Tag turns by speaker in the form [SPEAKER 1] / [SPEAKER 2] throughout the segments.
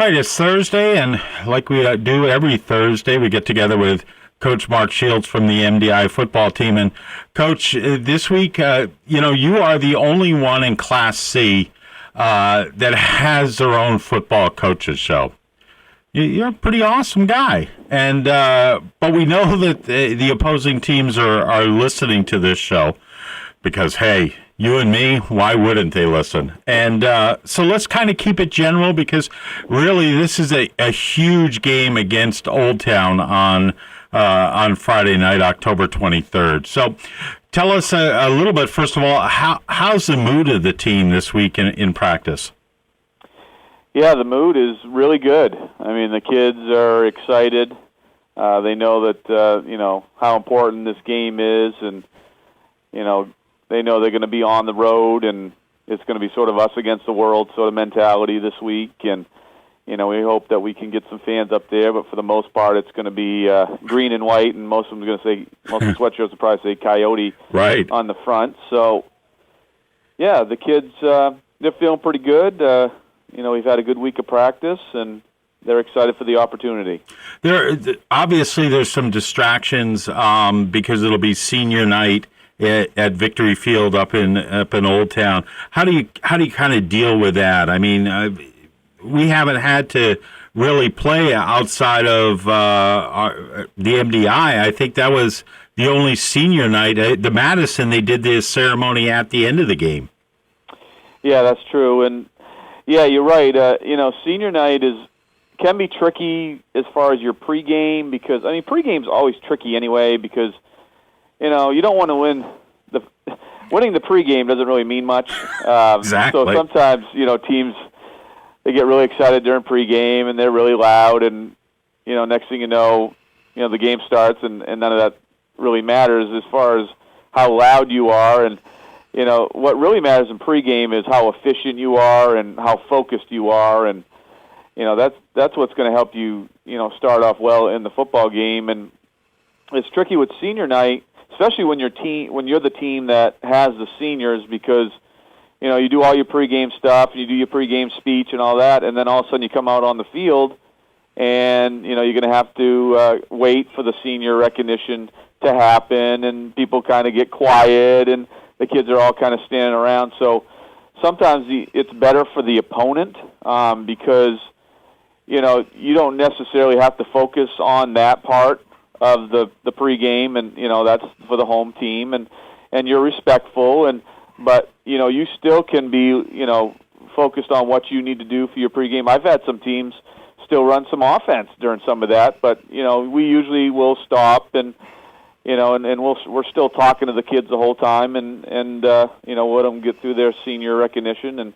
[SPEAKER 1] All right, it's Thursday, and like we do every Thursday, we get together with Coach Mark Shields from the MDI football team. And, Coach, this week, you are the only one in Class C that has their own football coaches show. You're a pretty awesome guy, and but we know that the opposing teams are listening to this show because, hey, you and me, why wouldn't they listen? And so let's kind of keep it general because really this is a huge game against Old Town on Friday night, October 23rd. So tell us a little bit, first of all, how's the mood of the team this week in practice?
[SPEAKER 2] Yeah, the mood is really good. I mean, the kids are excited. They know that, how important this game is, and, they know they're going to be on the road, and it's going to be sort of us against the world sort of mentality this week. And, we hope that we can get some fans up there, but for the most part, it's going to be green and white, and most of them are going to say, most of the sweatshirts will probably say Coyote
[SPEAKER 1] right
[SPEAKER 2] on the front. So, yeah, the kids, they're feeling pretty good. We've had a good week of practice, and they're excited for the opportunity.
[SPEAKER 1] Obviously, there's some distractions because it'll be senior night at Victory Field up in Old Town. How do you kind of deal with that? I mean, we haven't had to really play outside of the MDI. I think that was the only senior night. The Madison, they did this ceremony at the end of the game.
[SPEAKER 2] Yeah, that's true. And yeah, you're right. Senior night can be tricky as far as your pregame because pregame's always tricky anyway because you don't want to win. Winning the pregame doesn't really mean much.
[SPEAKER 1] Exactly.
[SPEAKER 2] So sometimes teams they get really excited during pregame and they're really loud and next thing you know the game starts and none of that really matters as far as how loud you are and. What really matters in pregame is how efficient you are and how focused you are, and that's what's going to help you start off well in the football game. And it's tricky with senior night, especially when you're the team that has the seniors, because you do all your pregame stuff, and you do your pregame speech and all that, and then all of a sudden you come out on the field, and you're going to have to wait for the senior recognition to happen, and people kind of get quiet and the kids are all kind of standing around. So sometimes it's better for the opponent because, you don't necessarily have to focus on that part of the pregame, and, that's for the home team, and you're respectful, but, you still can be, focused on what you need to do for your pregame. I've had some teams still run some offense during some of that, but, we usually will stop and we're still talking to the kids the whole time, and let them get through their senior recognition,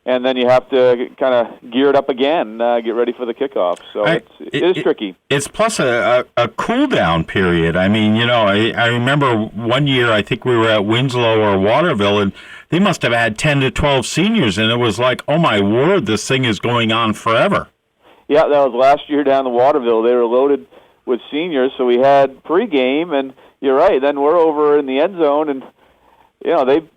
[SPEAKER 2] and then you have to kind of gear it up again, get ready for the kickoff. So it is tricky.
[SPEAKER 1] It's plus a cool down period. I mean, I remember one year I think we were at Winslow or Waterville, and they must have had 10 to 12 seniors, and it was like, oh my word, this thing is going on forever.
[SPEAKER 2] Yeah, that was last year down in Waterville. They were loaded with seniors, so we had pregame, and you're right, then we're over in the end zone, and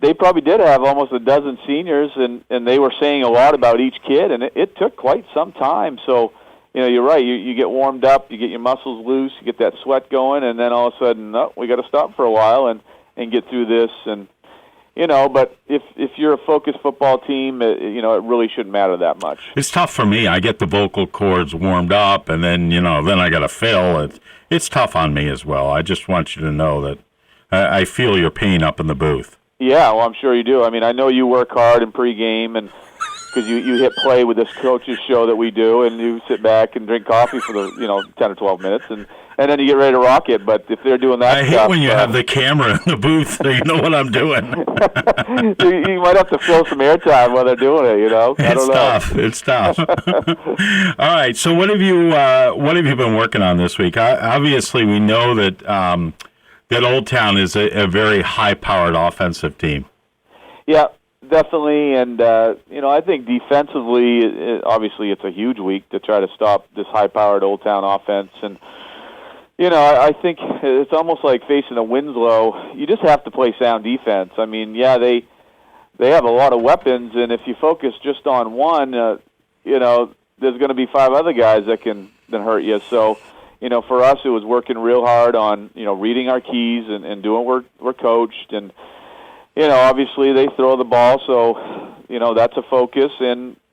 [SPEAKER 2] they probably did have almost a dozen seniors, and they were saying a lot about each kid, and it took quite some time. So you're right, you get warmed up, you get your muscles loose, you get that sweat going, and then all of a sudden, we got to stop for a while and get through this, and but if you're a focused football team, it really shouldn't matter that much.
[SPEAKER 1] It's tough for me. I get the vocal cords warmed up, and then, then I got to fill. It's tough on me as well. I just want you to know that I feel your pain up in the booth.
[SPEAKER 2] Yeah, well, I'm sure you do. I mean, I know you work hard in pregame, and because you hit play with this coach's show that we do, and you sit back and drink coffee for the 10 or 12 minutes, and then you get ready to rock it. But if they're doing that
[SPEAKER 1] I hate when you have the camera in the booth, so you know what I'm doing.
[SPEAKER 2] You might have to fill some airtime while they're doing it,
[SPEAKER 1] It's tough. All right, so what have you been working on this week? Obviously, we know that that Old Town is a very high-powered offensive team. Yeah,
[SPEAKER 2] definitely. And, I think defensively, obviously it's a huge week to try to stop this high-powered Old Town offense. And, I think it's almost like facing a Winslow. You just have to play sound defense. I mean, yeah, they have a lot of weapons, and if you focus just on one, there's going to be 5 other guys that can hurt you. So, for us, it was working real hard on, reading our keys and doing what we're coached. And, obviously they throw the ball, so, that's a focus.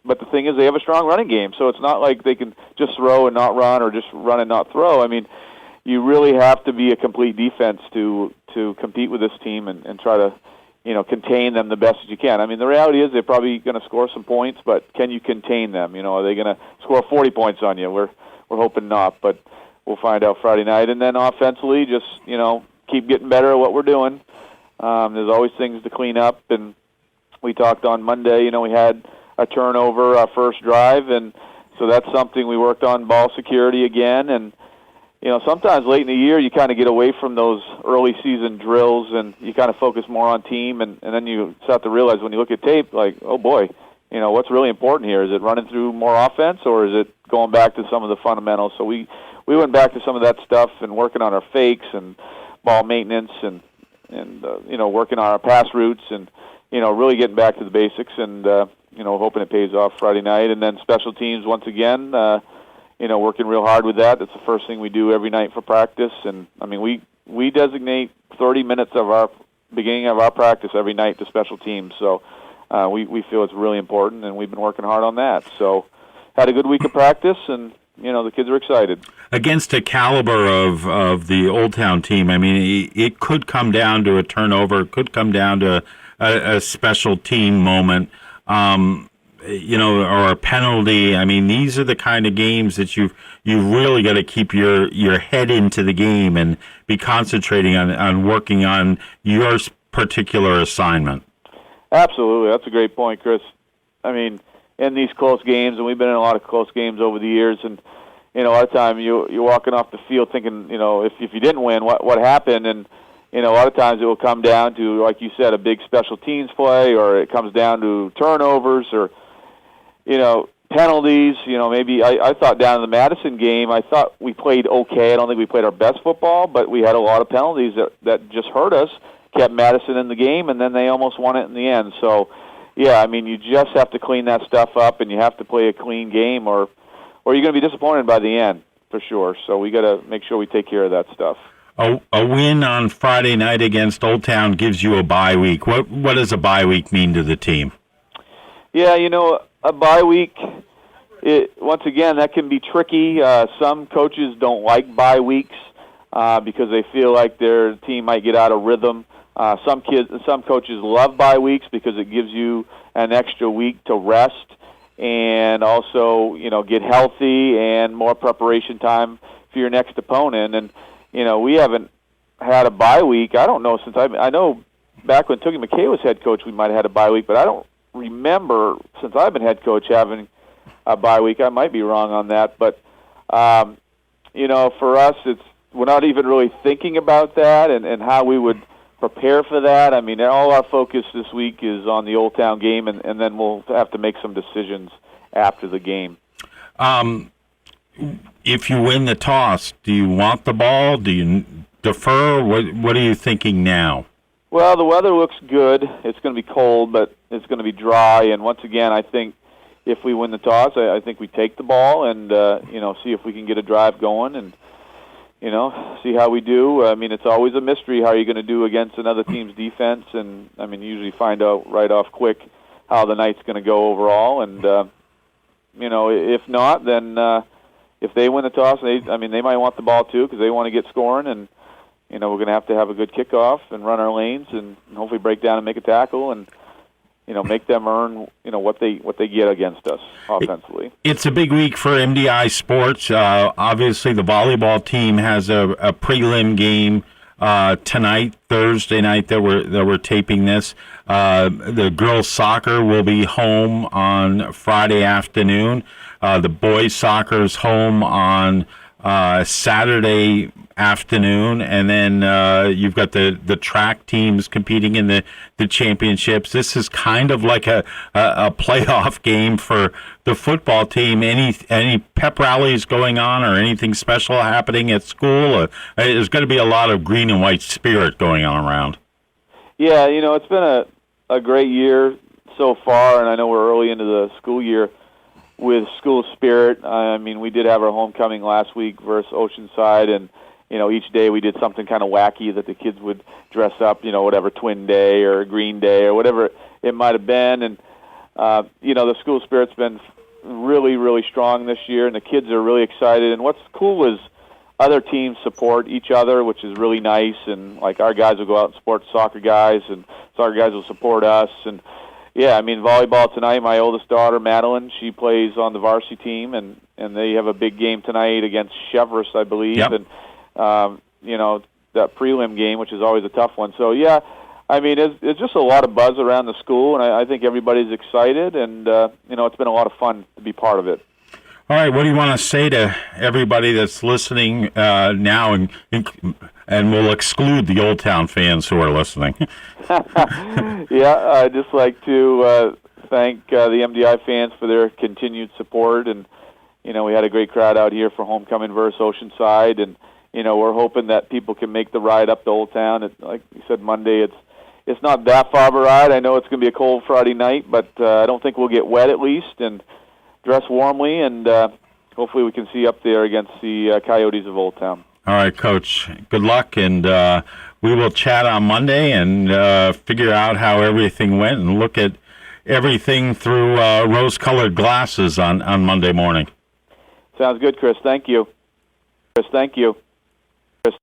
[SPEAKER 2] But the thing is, they have a strong running game, so it's not like they can just throw and not run or just run and not throw. I mean, you really have to be a complete defense to compete with this team and try to, contain them the best as you can. I mean, the reality is they're probably going to score some points, but can you contain them? Are they going to score 40 points on you? We're hoping not, but we'll find out Friday night. And then offensively, just, keep getting better at what we're doing. There's always things to clean up, and we talked on Monday, we had a turnover our first drive, and so that's something we worked on, ball security again. And sometimes late in the year you kind of get away from those early season drills and you kind of focus more on team, and then you start to realize when you look at tape, like, oh boy, what's really important here? Is it running through more offense, or is it going back to some of the fundamentals? So we went back to some of that stuff and working on our fakes and ball maintenance and working on our pass routes and really getting back to the basics and hoping it pays off Friday night. And then special teams once again, working real hard with that. That's the first thing we do every night for practice. And I mean, we designate 30 minutes of our beginning of our practice every night to special teams. So we feel it's really important, and we've been working hard on that. So had a good week of practice, and the kids are excited. Against
[SPEAKER 1] a caliber of the Old Town team, I mean, it could come down to a turnover, it could come down to a special team moment, or a penalty. I mean, these are the kind of games that you've really got to keep your head into the game and be concentrating on working on your particular assignment.
[SPEAKER 2] Absolutely. That's a great point, Chris. I mean, in these close games, and we've been in a lot of close games over the years, and a lot of time you're walking off the field thinking, if you didn't win, what happened? And a lot of times it will come down to, like you said, a big special teams play, or it comes down to turnovers, or penalties. Maybe I thought down in the Madison game, I thought we played okay. I don't think we played our best football, but we had a lot of penalties that just hurt us, kept Madison in the game, and then they almost won it in the end. So, yeah, I mean, you just have to clean that stuff up, and you have to play a clean game, or you're going to be disappointed by the end, for sure. So we got to make sure we take care of that stuff.
[SPEAKER 1] A win on Friday night against Old Town gives you a bye week. What does a bye week mean to the team?
[SPEAKER 2] Yeah, a bye week, once again, that can be tricky. Some coaches don't like bye weeks because they feel like their team might get out of rhythm. Some coaches love bye weeks because it gives you an extra week to rest and also, get healthy and more preparation time for your next opponent. And, we haven't had a bye week. I don't know since I know back when Tookie McKay was head coach, we might have had a bye week, but I don't remember since I've been head coach having a bye week. I might be wrong on that, but for us, we're not even really thinking about that and how we would prepare for that. I mean, all our focus this week is on the Old Town game, and then we'll have to make some decisions after the game.
[SPEAKER 1] If you win the toss, do you want the ball? Do you defer? What are you thinking now?
[SPEAKER 2] Well, the weather looks good. It's going to be cold, but it's going to be dry. And once again, I think if we win the toss, I think we take the ball and see if we can get a drive going and see how we do. I mean, it's always a mystery how you're going to do against another team's defense, and I mean, you usually find out right off quick how the night's going to go overall. And if not, then if they win the toss, they might want the ball too because they want to get scoring, and we're going to have a good kickoff and run our lanes and hopefully break down and make a tackle and make them earn what they get against us offensively.
[SPEAKER 1] It's a big week for MDI sports. Obviously, the volleyball team has a prelim game tonight, Thursday night that we're taping this. The girls' soccer will be home on Friday afternoon. The boys' soccer is home on Saturday afternoon, and then you've got the track teams competing in the championships. This is kind of like a playoff game for the football team. Any pep rallies going on or anything special happening at school? There's going to be a lot of green and white spirit going on around.
[SPEAKER 2] Yeah, it's been a great year so far, and I know we're early into the school year. with school spirit. I mean, we did have our homecoming last week versus Oceanside, and each day we did something kind of wacky that the kids would dress up, whatever, Twin Day or Green Day or whatever it might have been. And the school spirit's been really, really strong this year, and the kids are really excited. And what's cool is other teams support each other, which is really nice. And like our guys will go out and support soccer guys, and soccer guys will support us. And yeah, I mean, volleyball tonight, my oldest daughter, Madeline, she plays on the varsity team, and they have a big game tonight against Cheverus, I believe.
[SPEAKER 1] Yep.
[SPEAKER 2] And, that prelim game, which is always a tough one. So, yeah, I mean, it's just a lot of buzz around the school, and I think everybody's excited, and, it's been a lot of fun to be part of it.
[SPEAKER 1] All right, what do you want to say to everybody that's listening now, and we'll exclude the Old Town fans who are listening?
[SPEAKER 2] Yeah, I'd just like to thank the MDI fans for their continued support, and, we had a great crowd out here for homecoming versus Oceanside, and, we're hoping that people can make the ride up to Old Town. Like you said, Monday, it's not that far of a ride. I know it's going to be a cold Friday night, but I don't think we'll get wet at least, and dress warmly, and hopefully we can see up there against the Coyotes of Old Town.
[SPEAKER 1] All right, Coach. Good luck, and we will chat on Monday and figure out how everything went and look at everything through rose-colored glasses on Monday morning.
[SPEAKER 2] Sounds good, Chris. Thank you.